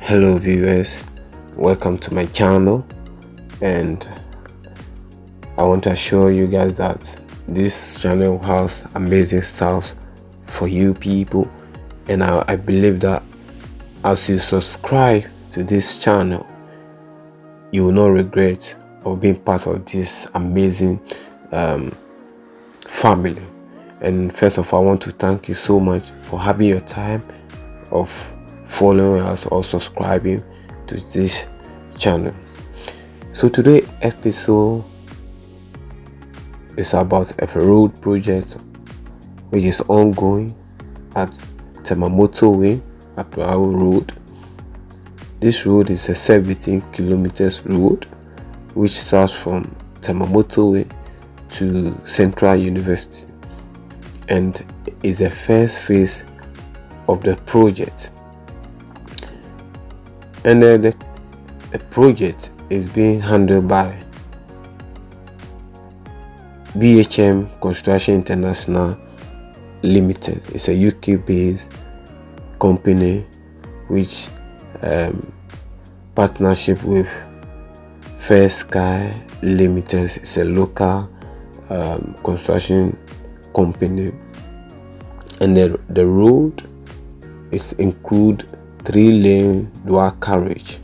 Hello viewers, welcome to my channel, and I want to assure you guys that this channel has amazing stuff for you people, and I believe that as you subscribe to this channel, you will not regret of being part of this amazing family. And first of all, I want to thank you so much for having your time of following us or subscribing to this channel. So today's episode is about a road project which is ongoing at Tema motorway, Aflao road. This road is a 17 kilometers road which starts from Tema motorway to Central University, and is the first phase of the project. And the project is being handled by BHM Construction International Limited. It's a UK-based company which partnership with First Sky Limited. It's a local construction company, and the road is include 3-lane dual carriage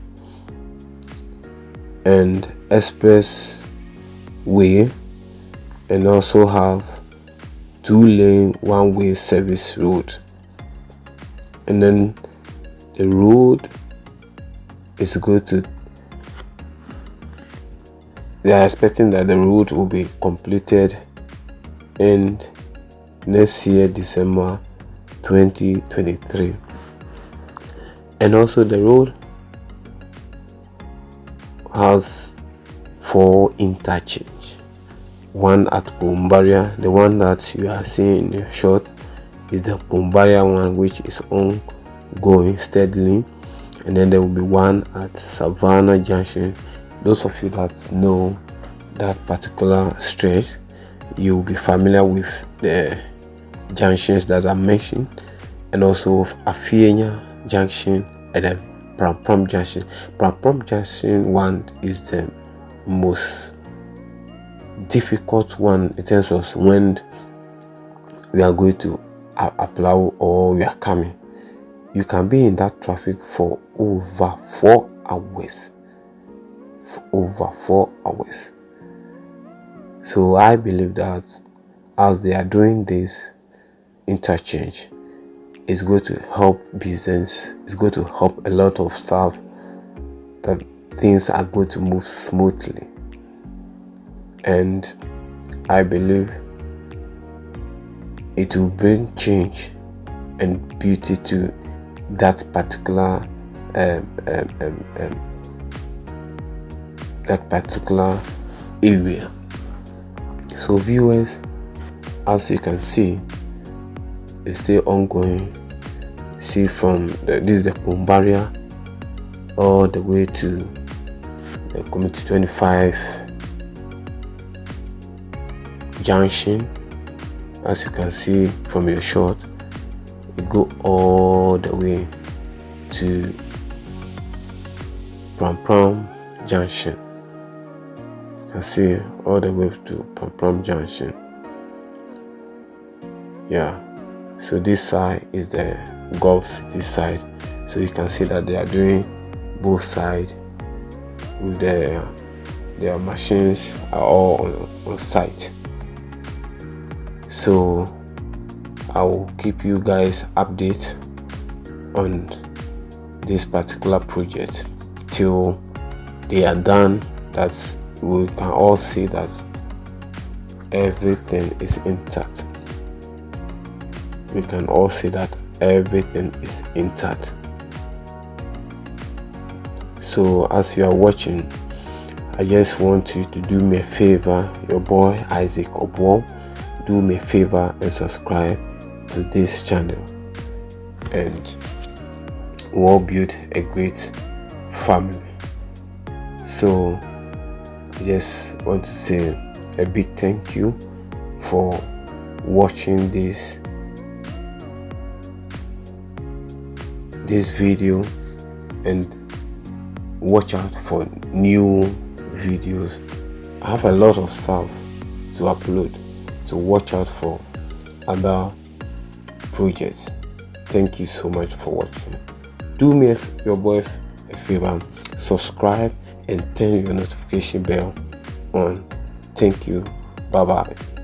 and express way, and also have 2-lane one-way service road. And then the road is going to, they are expecting that the road will be completed in next year, December 2023. And also the road has 4 interchange. One at Bombaria, the one that you are seeing in the shot is the Bombaria one, which is ongoing steadily. And then there will be one at Savannah Junction. Those of you that know that particular stretch, you will be familiar with the junctions that are mentioned, and also Aflao Junction and then Pram Junction. Pram Junction one is the most difficult one in terms of when we are going to Aflao or we are coming. You can be in that traffic for over 4 hours. So I believe that as they are doing this interchange, it's going to help business, it's going to help a lot of stuff, that things are going to move smoothly. And I believe it will bring change and beauty to that particular area. So viewers, as you can see, it's still ongoing. See from this is the Bombaria all the way to the Community 25 junction. As you can see from your shot, you go all the way to Pram Junction. You can see all the way to Pram Junction. Yeah. So this side is the Gulf City side. So you can see that they are doing both sides with their machines are all on site. So I will keep you guys update on this particular project till they are done, that we can all see that everything is intact. We can all see that everything is intact. So as you are watching, I just want you to do me a favor, your boy Isaac Obwo, do me a favor and subscribe to this channel, and we'll build a great family. So I just want to say a big thank you for watching this video, and watch out for new videos. I have a lot of stuff to upload, so watch out for other projects. Thank you so much for watching. Do me your boy a favor, subscribe and turn your notification bell on. Thank you. Bye bye.